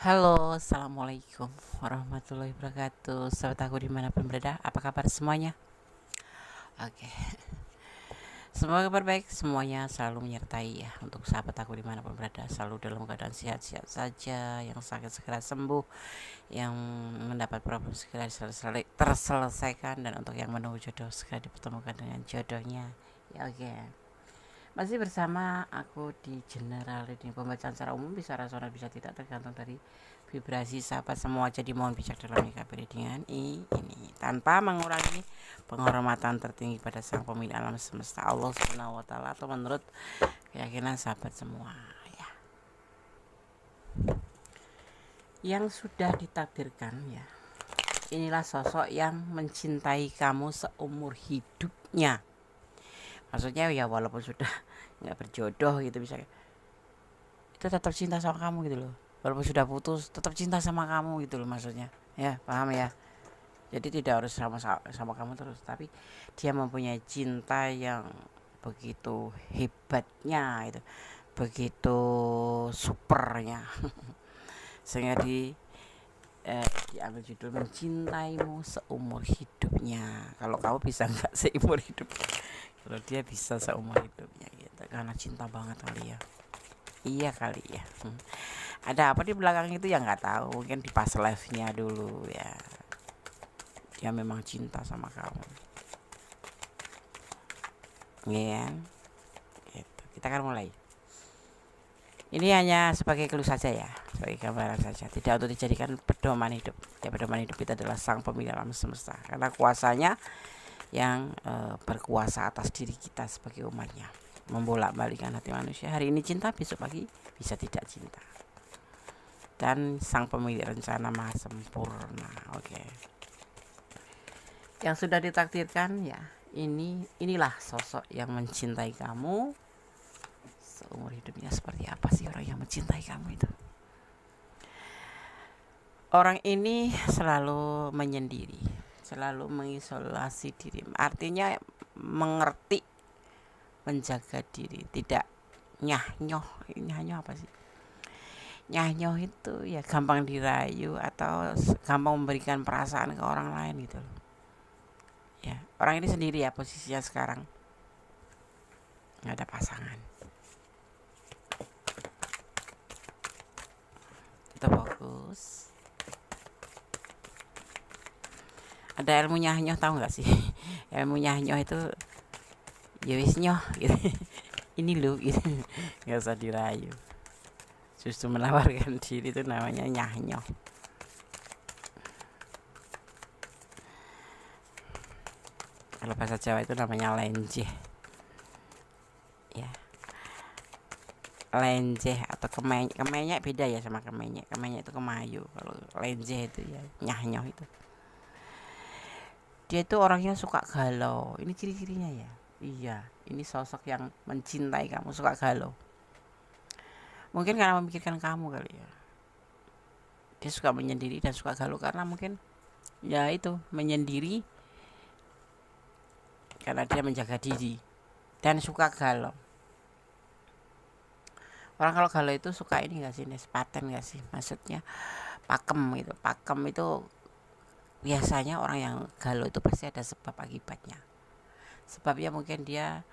Halo, assalamualaikum warahmatullahi wabarakatuh. Sahabat aku dimanapun berada, apa kabar semuanya? Oke, semoga kabar baik semuanya selalu menyertai ya. Untuk sahabat aku dimanapun berada, selalu dalam keadaan sehat-sehat saja. Yang sakit segera sembuh, yang mendapat problem segera terselesaikan, dan untuk yang menunggu jodoh segera dipertemukan dengan jodohnya. Ya oke. Masih bersama aku di General Reading. Pembacaan secara umum bisa rasional bisa tidak, tergantung dari vibrasi sahabat semua. Jadi mohon bijak dalam menyikapi readingan ini tanpa mengurangi penghormatan tertinggi pada sang pemilik alam semesta, Allah Subhanahu wa taala, atau menurut keyakinan sahabat semua ya. Yang sudah ditakdirkan ya. Inilah sosok yang mencintai kamu seumur hidupnya. Maksudnya ya walaupun sudah nggak berjodoh gitu, bisa itu tetap cinta sama kamu gitu loh. Walaupun sudah putus tetap cinta sama kamu gitu loh, maksudnya ya, paham ya. Jadi tidak harus sama kamu terus, tapi dia mempunyai cinta yang begitu hebatnya itu, begitu supernya sehingga diambil judul mencintaimu seumur hidupnya. Kalau kamu bisa nggak seumur hidup, kalau dia bisa seumur hidupnya gitu, karena cinta banget kali ya. Iya kali ya. Ada apa di belakang itu ya nggak tahu, mungkin di pas live nya dulu ya, dia memang cinta sama kamu, ya kan? Gitu. Kita akan mulai. Ini hanya sebagai clue saja ya, sebagai gambaran saja, tidak untuk dijadikan pedoman hidup. Ya, pedoman hidup itu adalah sang pemilik alam semesta, karena kuasanya yang berkuasa atas diri kita sebagai umatnya, membolak-balikkan hati manusia. Hari ini cinta, besok pagi bisa tidak cinta. Dan sang pemilik rencana maha sempurna. Oke. Yang sudah ditakdirkan ya, inilah sosok yang mencintai kamu seumur hidupnya. Seperti apa sih orang yang mencintai kamu itu? Orang ini selalu menyendiri, selalu mengisolasi diri. Artinya mengerti, menjaga diri, tidak nyah-nyoh. Nyah-nyoh apa sih? Nyah-nyoh itu ya gampang dirayu atau gampang memberikan perasaan ke orang lain gitu loh. Ya, orang ini sendiri ya posisinya sekarang, nggak ada pasangan. Itu bagus. Ada ilmu nyah-nyoh, tahu nggak sih? Ilmu nyah-nyoh itu ya wis nyoh gitu. Ini lu gitu. Nggak usah dirayu. Justru menawarkan diri itu namanya nyah-nyoh. Kalau bahasa Jawa itu namanya lenjeh. Ya, lenjeh atau kemenyek. Kemenyek beda ya sama kemenyek. Kemenyek itu kemayu. Kalau lenjeh itu ya nyah-nyoh itu. Dia itu orangnya suka galau. Ini ciri-cirinya ya. Iya, ini sosok yang mencintai kamu, suka galau. Mungkin karena memikirkan kamu kali ya. Dia suka menyendiri dan suka galau karena mungkin ya itu, menyendiri karena dia menjaga diri dan suka galau. Orang kalau galau itu suka ini gak sih, nespaten gak sih, maksudnya pakem gitu. Pakem itu biasanya orang yang galau itu pasti ada sebab akibatnya. Sebabnya mungkin dia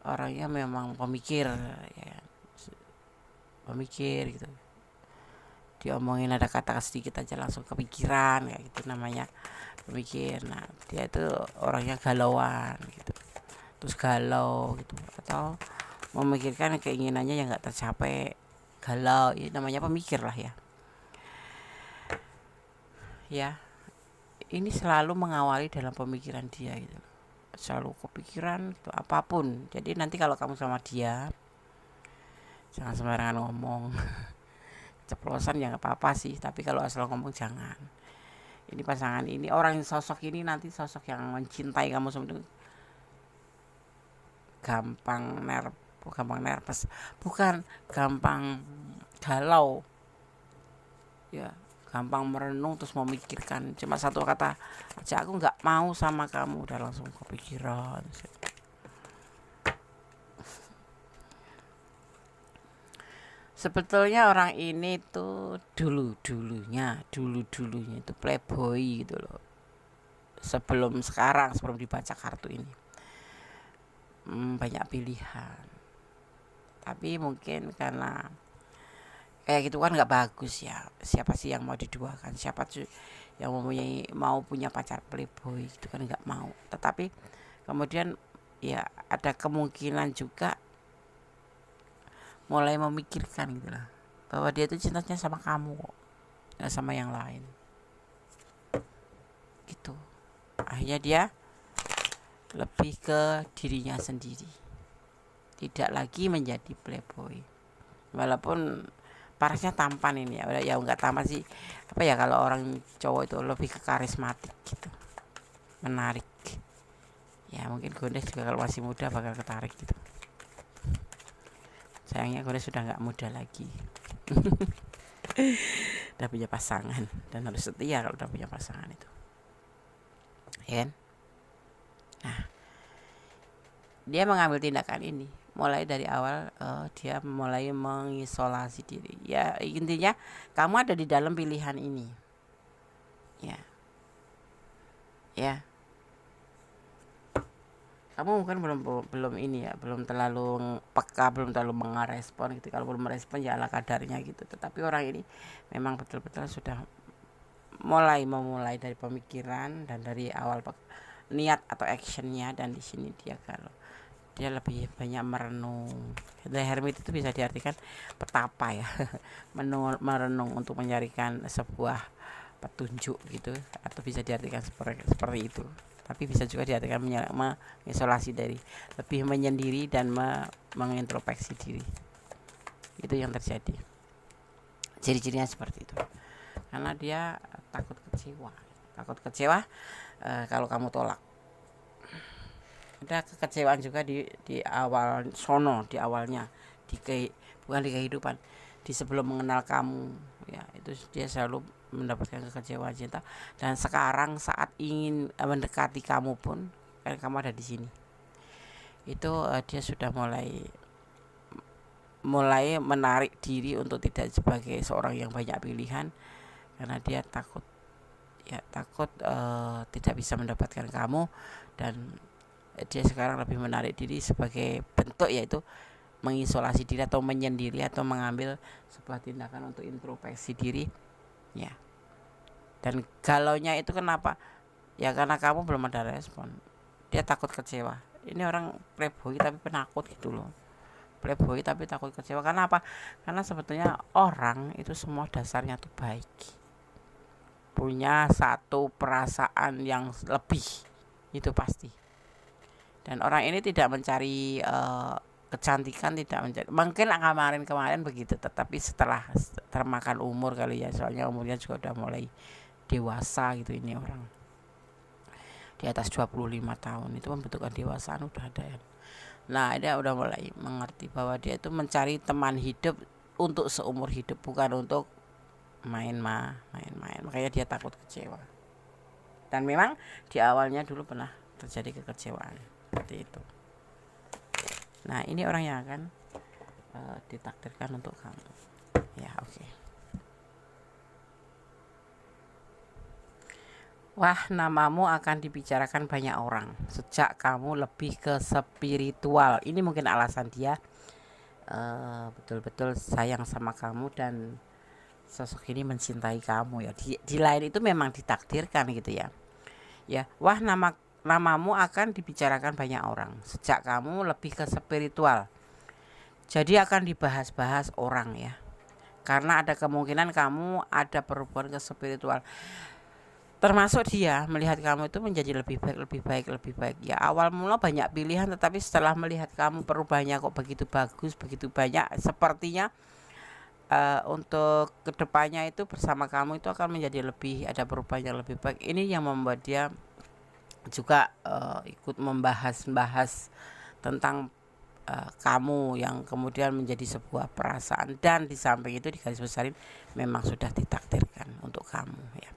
orangnya memang pemikir ya, pemikir gitu. Diomongin ada kata sedikit aja langsung kepikiran kayak gitu, namanya pemikir. Nah, dia itu orangnya galauan gitu, terus galau gitu, atau memikirkan keinginannya yang nggak tercapai, galau, ini namanya pemikir lah ya. Ya, ini selalu mengawali dalam pemikiran dia gitu, selalu kepikiran gitu, apapun. Jadi nanti kalau kamu sama dia jangan sembarangan ngomong. Ceplosan ya nggak apa-apa sih, tapi kalau asal ngomong jangan. Ini pasangan ini, orang sosok ini nanti sosok yang mencintai kamu sebenarnya gampang nervous, bukan gampang galau ya, gampang merenung terus memikirkan cuma satu kata aja, aku nggak mau sama kamu, udah langsung kepikiran. Sebetulnya orang ini tuh dulu-dulunya itu playboy gitu loh. Sebelum sekarang, sebelum dibaca kartu ini, banyak pilihan. Tapi mungkin karena kayak gitu kan nggak bagus ya. Siapa sih yang mau diduakan? Siapa sih yang mau punya pacar playboy? Itu kan nggak mau. Tetapi kemudian ya ada kemungkinan juga mulai memikirkan gitu lah, bahwa dia tuh cintanya sama kamu kok, nggak sama yang lain gitu. Akhirnya dia lebih ke dirinya sendiri, tidak lagi menjadi playboy. Walaupun parasnya tampan ini ya, ya nggak tampan sih, apa ya, kalau orang cowok itu lebih ke karismatik gitu, menarik ya. Mungkin Gondes juga kalau masih muda bakal ketarik gitu. Sayangnya Gondes sudah nggak muda lagi. Udah punya pasangan dan harus setia kalau udah punya pasangan itu, ya kan? Nah, dia mengambil tindakan ini mulai dari awal. Dia mulai mengisolasi diri. Ya intinya kamu ada di dalam pilihan ini, ya, ya. Kamu mungkin belum ini ya, belum terlalu peka, belum terlalu mengerespon gitu. Kalau belum merespon ya ala kadarnya gitu. Tetapi orang ini memang betul-betul sudah memulai dari pemikiran dan dari awal niat atau actionnya. Dan di sini dia kalau dia lebih banyak merenung. The Hermit itu bisa diartikan petapa ya, merenung untuk mencarikan sebuah petunjuk gitu, atau bisa diartikan seperti itu. Tapi bisa juga diartikan mengisolasi diri, lebih menyendiri dan mengintrospeksi diri. Itu yang terjadi. Ciri-cirinya seperti itu. Karena dia takut kecewa kalau kamu tolak. Ada kekecewaan juga di awal sono, di awalnya, bukan di kehidupan, di sebelum mengenal kamu ya. Itu dia selalu mendapatkan kekecewaan cinta. Dan sekarang saat ingin mendekati kamu pun, kan kamu ada di sini, itu dia sudah mulai menarik diri untuk tidak sebagai seorang yang banyak pilihan, karena dia takut tidak bisa mendapatkan kamu. Dan dia sekarang lebih menarik diri sebagai bentuk, yaitu mengisolasi diri atau menyendiri, atau mengambil sebuah tindakan untuk introspeksi diri ya. Dan galaunya itu kenapa? Ya karena kamu belum ada respon. Dia takut kecewa. Ini orang playboy tapi penakut gitu loh. Playboy tapi takut kecewa. Karena apa? Karena sebetulnya orang itu semua dasarnya tuh baik, punya satu perasaan yang lebih, itu pasti. Dan orang ini tidak mencari kecantikan, tidak mencari, mungkin kemarin begitu, tetapi setelah termakan umur kali ya, soalnya umurnya juga udah mulai dewasa gitu. Ini orang di atas 25 tahun itu membutuhkan dewasaan, udah ada ya. Nah dia udah mulai mengerti bahwa dia itu mencari teman hidup untuk seumur hidup, bukan untuk main-main. Makanya dia takut kecewa. Dan memang di awalnya dulu pernah terjadi kekecewaan seperti itu. Nah ini orang yang akan ditakdirkan untuk kamu ya. Oke. Wah, namamu akan dibicarakan banyak orang sejak kamu lebih ke spiritual. Ini mungkin alasan dia betul-betul sayang sama kamu dan sosok ini mencintai kamu ya. Di lain itu memang ditakdirkan gitu ya. Ya, wah, namamu akan dibicarakan banyak orang sejak kamu lebih ke spiritual. Jadi akan dibahas-bahas orang ya. Karena ada kemungkinan kamu ada perubahan ke spiritual. Termasuk dia melihat kamu itu menjadi lebih baik ya. Awal mula banyak pilihan, tetapi setelah melihat kamu perubahannya kok begitu bagus, begitu banyak, sepertinya untuk kedepannya itu bersama kamu itu akan menjadi lebih, ada perubahan yang lebih baik. Ini yang membuat dia juga ikut membahas tentang kamu, yang kemudian menjadi sebuah perasaan. Dan di samping itu, di garis besarin, memang sudah ditakdirkan untuk kamu ya.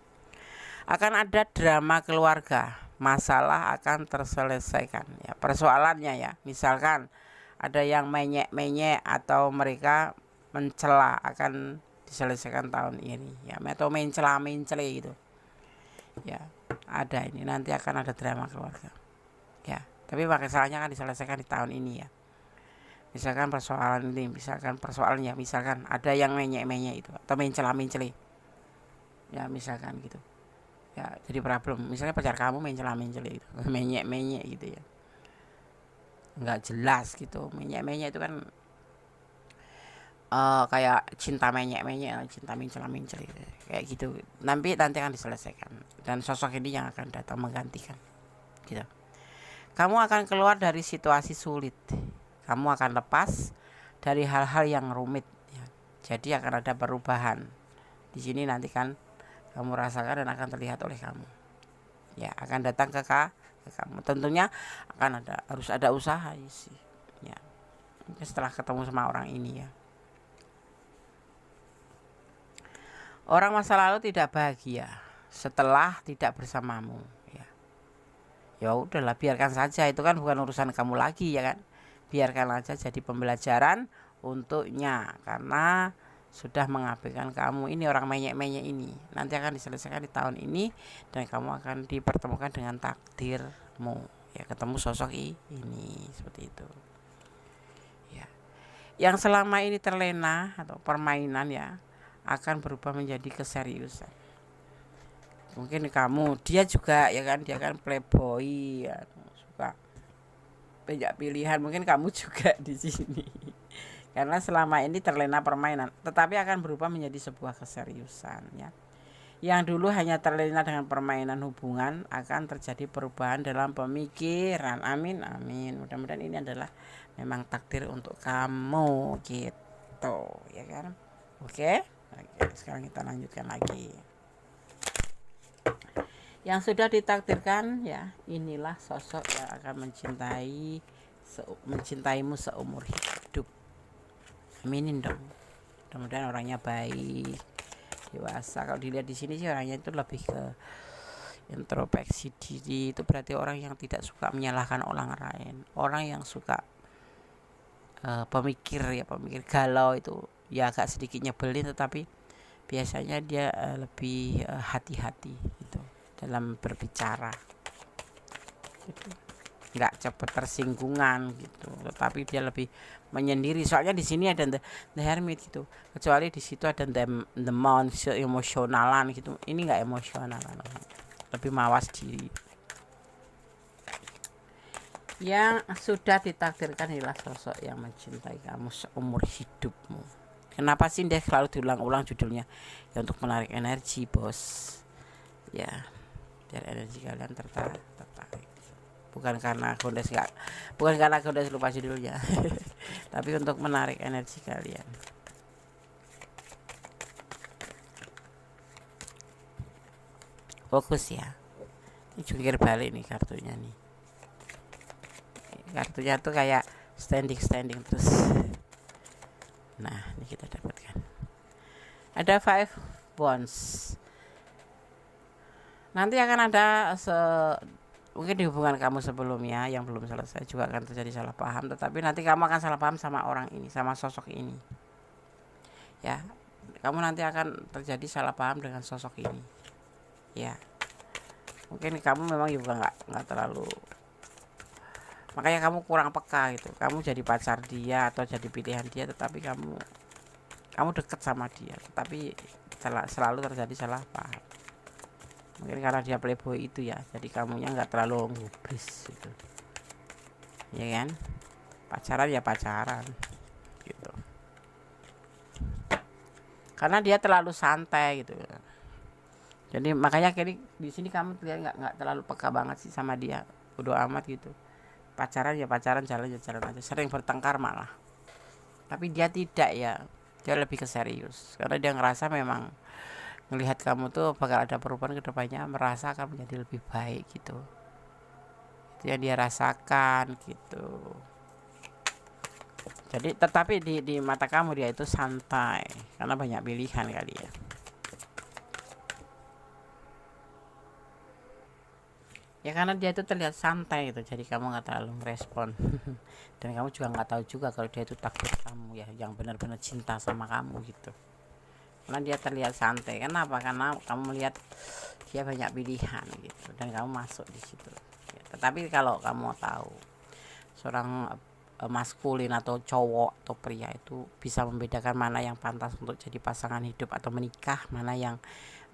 Akan ada drama keluarga, masalah akan terselesaikan ya. Persoalannya ya, misalkan ada yang menyek atau mereka mencela akan diselesaikan tahun ini ya, atau mencela-mencele gitu ya. Ada ini nanti akan ada drama keluarga ya, tapi masalahnya akan diselesaikan di tahun ini ya. Misalkan persoalan ini, misalkan persoalannya, misalkan ada yang menyek-menyek itu atau mencela-mencele ya, misalkan gitu ya, jadi problem. Misalnya pacar kamu mencela-mencele gitu, menyek-menyek gitu ya, nggak jelas gitu. Menyek-menyek itu kan kayak cinta menyek-menyek, cinta mencela-mencela gitu. Kayak gitu. Nanti akan diselesaikan dan sosok ini yang akan datang menggantikan. Gitu. Kamu akan keluar dari situasi sulit. Kamu akan lepas dari hal-hal yang rumit ya. Jadi akan ada perubahan. Di sini nanti kan kamu rasakan dan akan terlihat oleh kamu. Ya, akan datang ke kamu. Tentunya harus ada usaha sih. Ya. Setelah ketemu sama orang ini ya. Orang masa lalu tidak bahagia setelah tidak bersamamu ya. Ya udahlah, biarkan saja, itu kan bukan urusan kamu lagi ya kan. Biarkan aja jadi pembelajaran untuknya, karena sudah mengabaikan kamu. Ini orang menyek-menyek ini nanti akan diselesaikan di tahun ini, dan kamu akan dipertemukan dengan takdirmu ya, ketemu sosok ini seperti itu ya. Yang selama ini terlena atau permainan ya, akan berubah menjadi keseriusan. Mungkin kamu, dia juga ya kan, dia kan playboy ya, suka banyak pilihan. Mungkin kamu juga di sini karena selama ini terlena permainan, tetapi akan berubah menjadi sebuah keseriusan ya. Yang dulu hanya terlena dengan permainan hubungan, akan terjadi perubahan dalam pemikiran. Amin amin, mudah-mudahan ini adalah memang takdir untuk kamu gitu ya kan. Oke, sekarang kita lanjutkan lagi. Yang sudah ditakdirkan ya, inilah sosok yang akan mencintaimu seumur hidup. Aminin dong. Mudah-mudahan orangnya baik, dewasa. Kalau dilihat di sini sih orangnya itu lebih ke introspeksi diri. Itu berarti orang yang tidak suka menyalahkan orang lain, orang yang suka pemikir galau itu ya, agak sedikit nyebelin, tetapi biasanya dia lebih hati-hati gitu dalam berbicara gitu. Nggak cepat tersinggungan gitu, tetapi dia lebih menyendiri. Soalnya di sini ada the hermit gitu, kecuali di situ ada the monk, emosionalan gitu. Ini nggak emosionalan, lebih mawas diri. Yang sudah ditakdirkan adalah sosok yang mencintai kamu seumur hidupmu. Kenapa sih dia selalu diulang-ulang judulnya? Ya untuk menarik energi, bos. Ya, biar energi kalian tertarik. Bukan karena Gondes lupa judulnya. Tapi untuk menarik energi kalian. Fokus ya. Ini jungkir balik nih kartunya nih. Kartunya tuh kayak standing terus. Nah, ini kita dapatkan. Ada 5 wands. Nanti akan ada mungkin di hubungan kamu sebelumnya yang belum selesai juga akan terjadi salah paham, tetapi nanti kamu akan salah paham sama orang ini, sama sosok ini. Ya, kamu nanti akan terjadi salah paham dengan sosok ini. Ya. Mungkin kamu memang juga nggak terlalu, makanya kamu kurang peka gitu. Kamu jadi pacar dia atau jadi pilihan dia, tetapi kamu dekat sama dia, tetapi selalu terjadi salah paham. Mungkin karena dia playboy itu ya, jadi kamunya nggak terlalu ngubris gitu ya kan. Pacaran ya pacaran gitu, karena dia terlalu santai gitu. Jadi makanya kini di sini kamu terlihat nggak terlalu peka banget sih sama dia, bodo amat gitu. Pacaran ya pacaran, jalan aja, sering bertengkar malah. Tapi dia tidak ya, dia lebih ke serius karena dia ngerasa memang ngelihat kamu tuh bakal ada perubahan ke depannya, merasa akan menjadi lebih baik gitu. Itu yang dia rasakan gitu. Jadi tetapi di mata kamu dia itu santai karena banyak pilihan kali ya. Ya karena dia itu terlihat santai gitu, jadi kamu nggak terlalu merespon. Dan kamu juga nggak tahu juga kalau dia itu takut kamu ya, yang benar-benar cinta sama kamu gitu. Karena dia terlihat santai. Kenapa? Karena kamu melihat dia banyak pilihan gitu, dan kamu masuk di situ. Ya, tetapi kalau kamu tahu seorang maskulin atau cowok atau pria itu bisa membedakan mana yang pantas untuk jadi pasangan hidup atau menikah, mana yang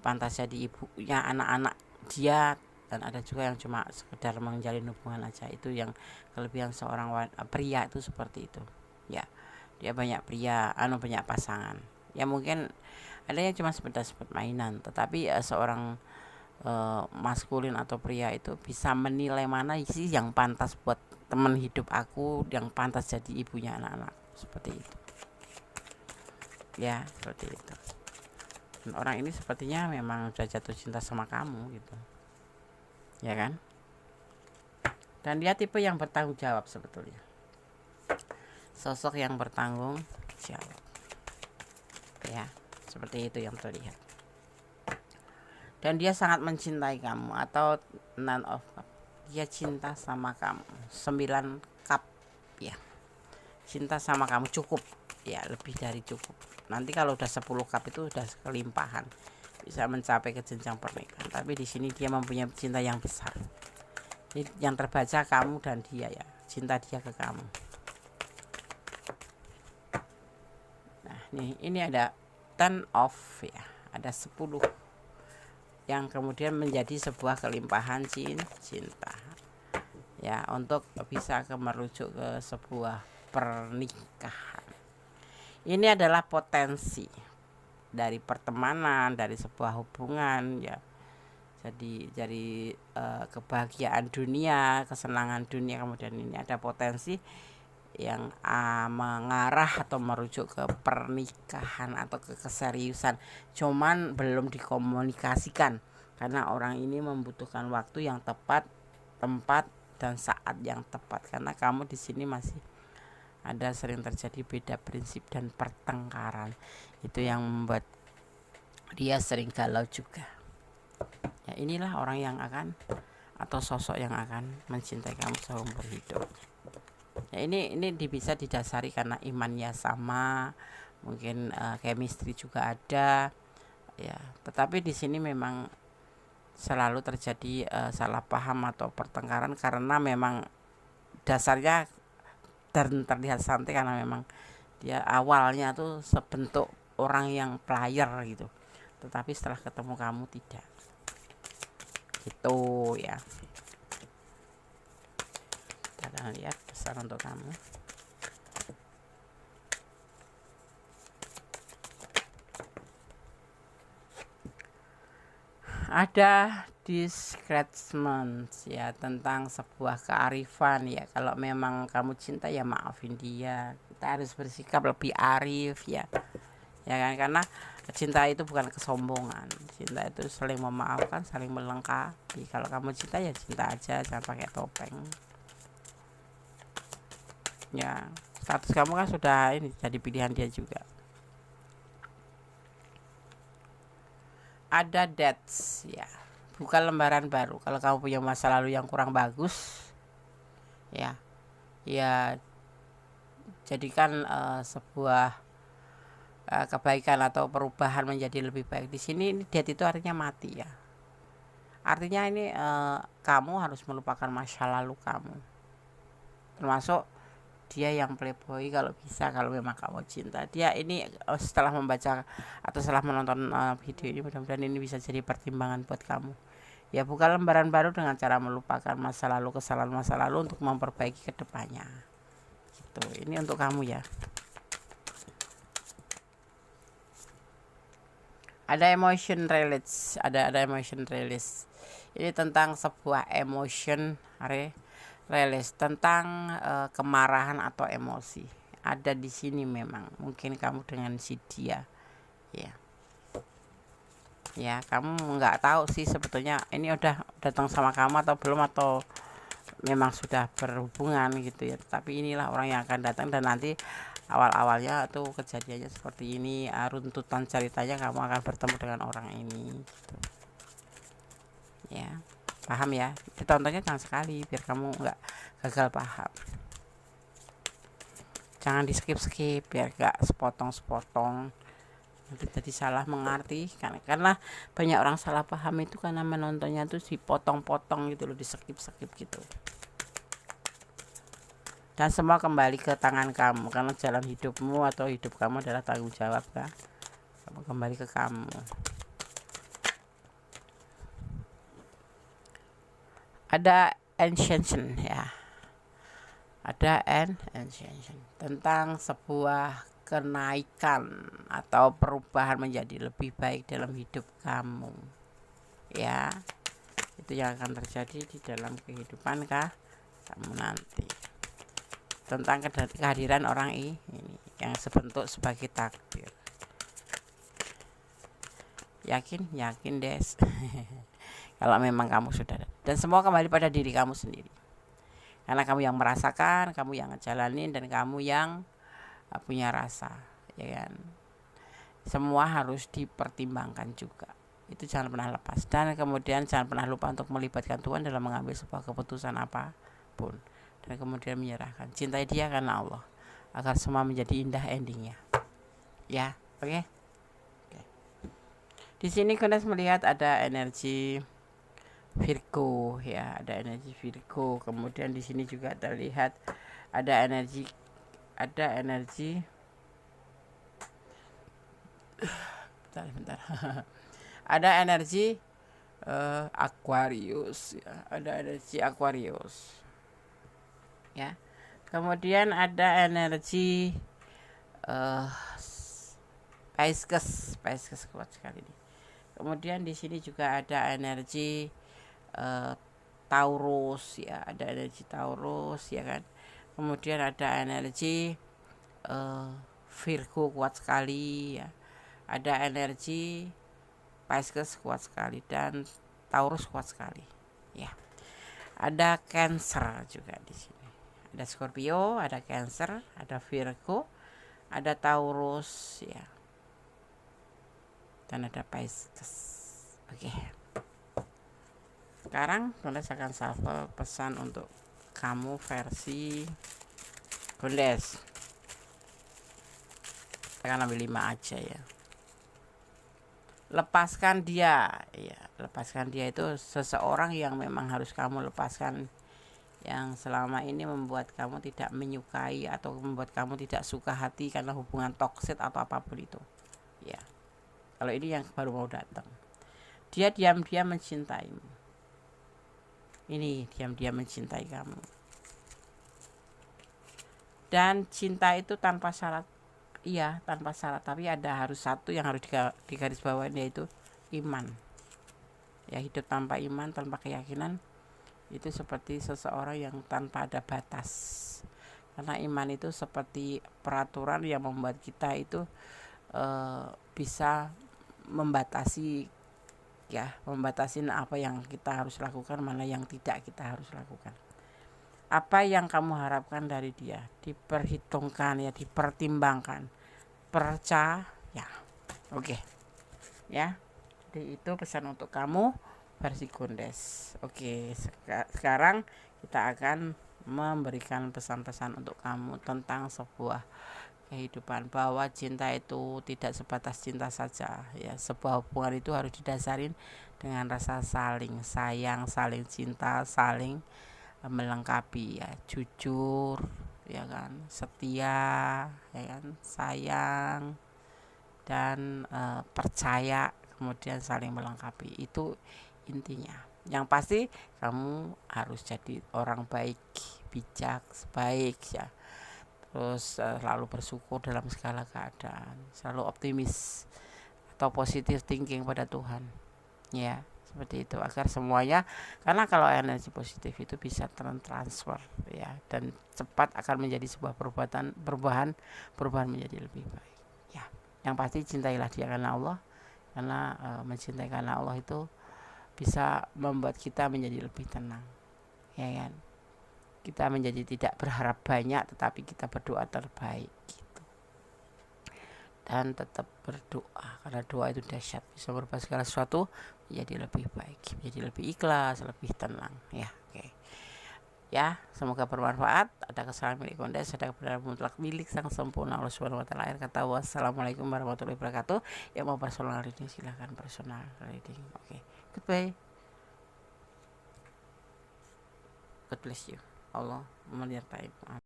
pantas jadi ibunya anak-anak dia, dan ada juga yang cuma sekedar menjalin hubungan aja. Itu yang kelebihan seorang pria itu seperti itu ya. Dia banyak banyak pasangan ya. Mungkin ada yang cuma sekedar mainan, tetapi seorang maskulin atau pria itu bisa menilai mana sih yang pantas buat teman hidup aku, yang pantas jadi ibunya anak-anak, seperti itu ya, seperti itu. Dan orang ini sepertinya memang sudah jatuh cinta sama kamu gitu ya kan. Dan dia tipe yang bertanggung jawab sebetulnya, sosok yang bertanggung jawab ya, seperti itu yang terlihat. Dan dia sangat mencintai kamu, atau none of cup, dia cinta sama kamu 9 cup ya, cinta sama kamu cukup ya, lebih dari cukup. Nanti kalau udah 10 cup itu udah kelimpahan, bisa mencapai ke jenjang pernikahan. Tapi di sini dia mempunyai cinta yang besar. Ini yang terbaca kamu dan dia ya, cinta dia ke kamu. Nah ini ada 10 off ya, ada 10 yang kemudian menjadi sebuah kelimpahan cinta ya, untuk bisa merujuk ke sebuah pernikahan. Ini adalah potensi dari pertemanan, dari sebuah hubungan ya, jadi kebahagiaan dunia, kesenangan dunia. Kemudian ini ada potensi yang mengarah atau merujuk ke pernikahan atau ke keseriusan, cuman belum dikomunikasikan karena orang ini membutuhkan waktu yang tepat, tempat dan saat yang tepat. Karena kamu di sini masih ada sering terjadi beda prinsip dan pertengkaran, itu yang membuat dia sering galau juga ya. Inilah orang yang akan, atau sosok yang akan mencintai kamu seumur hidup ya. Ini bisa didasari karena imannya sama, mungkin chemistry juga ada ya. Tetapi di sini memang selalu terjadi salah paham atau pertengkaran karena memang dasarnya dan terlihat santai, karena memang dia awalnya tuh sebentuk orang yang player gitu, tetapi setelah ketemu kamu tidak gitu ya. Kita lihat pesan untuk kamu. Ada discernment ya, tentang sebuah kearifan ya. Kalau memang kamu cinta ya maafin dia. Kita harus bersikap lebih arif ya kan, karena cinta itu bukan kesombongan. Cinta itu saling memaafkan, saling melengkapi. Kalau kamu cinta ya cinta aja, jangan pakai topeng ya. Status kamu kan sudah ini jadi pilihan dia juga. Ada dates ya, buka lembaran baru. Kalau kamu punya masa lalu yang kurang bagus ya jadikan sebuah kebaikan atau perubahan menjadi lebih baik. Di sini date itu artinya mati ya, artinya ini kamu harus melupakan masa lalu kamu, termasuk dia yang playboy kalau bisa, kalau memang kamu cinta dia. Ini setelah membaca atau setelah menonton video ini, mudah-mudahan ini bisa jadi pertimbangan buat kamu ya. Buka lembaran baru dengan cara melupakan masa lalu, kesalahan masa lalu, untuk memperbaiki kedepannya gitu. Ini untuk kamu ya. Ada emotion release, ada emotion release. Ini tentang sebuah emotion release, tentang kemarahan atau emosi. Ada di sini memang, mungkin kamu dengan si dia ya kamu nggak tahu sih sebetulnya ini udah datang sama kamu atau belum, atau memang sudah berhubungan gitu ya. Tapi inilah orang yang akan datang, dan nanti awal-awalnya tuh kejadiannya seperti ini, runtutan ceritanya kamu akan bertemu dengan orang ini gitu ya. Paham ya? Ditontonnya jangan sekali biar kamu nggak gagal paham. Jangan di skip biar nggak sepotong nanti jadi salah mengerti, karena banyak orang salah paham itu karena menontonnya tuh dipotong-potong gitu loh, di skip gitu. Dan semua kembali ke tangan kamu, karena jalan hidupmu atau hidup kamu adalah tanggung jawab kan. Kamu kembali ke kamu. Ada ancient ya, ada ancient tentang sebuah kenaikan atau perubahan menjadi lebih baik dalam hidup kamu ya. Itu yang akan terjadi di dalam kehidupan kamu nanti, tentang kehadiran orang ini yang sebentuk sebagai takdir. Yakin des. Kalau memang kamu sudah, dan semua kembali pada diri kamu sendiri, karena kamu yang merasakan, kamu yang ngejalanin, dan kamu yang punya rasa ya kan. Semua harus dipertimbangkan juga, itu jangan pernah lepas. Dan kemudian jangan pernah lupa untuk melibatkan Tuhan dalam mengambil sebuah keputusan apapun, dan kemudian menyerahkan. Cintai dia karena Allah, agar semua menjadi indah endingnya ya. Oke. Di sini Gones melihat ada energi Virgo ya, ada energi Virgo. Kemudian di sini juga terlihat ada energi bentar. Ada energi Aquarius ya, ada energi Aquarius ya. Kemudian ada energi Pisces kuat sekali nih. Kemudian di sini juga ada energi Taurus ya, ada energi Taurus ya kan. Kemudian ada energi Virgo kuat sekali ya. Ada energi Pisces kuat sekali dan Taurus kuat sekali ya. Ada Cancer juga di sini. Ada Scorpio, ada Cancer, ada Virgo, ada Taurus ya. Dan ada Pisces. Oke. Sekarang Gondes akan shuffle pesan untuk kamu versi Gondes. Akan ambil 5 aja ya. Lepaskan dia ya. Lepaskan dia itu seseorang yang memang harus kamu lepaskan, yang selama ini membuat kamu tidak menyukai atau membuat kamu tidak suka hati karena hubungan toksik atau apapun itu ya. Kalau ini yang baru mau datang, dia diam-diam mencintaimu. Ini diam-diam mencintai kamu. Dan cinta itu tanpa syarat. Iya, tanpa syarat. Tapi harus satu yang harus digarisbawahi, yaitu iman. Ya, hidup tanpa iman, tanpa keyakinan, itu seperti seseorang yang tanpa ada batas. Karena iman itu seperti peraturan yang membuat kita itu bisa membatasi apa yang kita harus lakukan, mana yang tidak kita harus lakukan. Apa yang kamu harapkan dari dia diperhitungkan ya, dipertimbangkan, percaya. Oke. Ya. Jadi itu pesan untuk kamu versi Gondes. Oke, sekarang kita akan memberikan pesan-pesan untuk kamu tentang sebuah kehidupan, bahwa cinta itu tidak sebatas cinta saja ya. Sebuah hubungan itu harus didasarin dengan rasa saling sayang, saling cinta, saling melengkapi ya, jujur ya kan, setia ya kan, sayang dan percaya, kemudian saling melengkapi. Itu intinya. Yang pasti kamu harus jadi orang baik, bijak, baik ya. Terus selalu bersyukur dalam segala keadaan, selalu optimis atau positive thinking pada Tuhan ya, seperti itu, agar semuanya, karena kalau energi positif itu bisa transfer ya, dan cepat akan menjadi sebuah perubahan menjadi lebih baik ya. Yang pasti cintailah dia karena Allah, karena mencintai karena Allah itu bisa membuat kita menjadi lebih tenang ya kan. Kita menjadi tidak berharap banyak, tetapi kita berdoa terbaik gitu. dan tetap berdoa, karena doa itu dahsyat, bisa merubah segala sesuatu menjadi lebih baik, menjadi lebih ikhlas, lebih tenang ya. Oke ya, semoga bermanfaat. Ada kesalahan milik kondes, ada kebenaran mutlak milik sang sempurna Allah Subhanahu wa taala. Akhir kata, wassalamualaikum warahmatullahi wabarakatuh. Yang mau personal reading silahkan personal reading. Oke, goodbye, God bless you, Allah menyertai.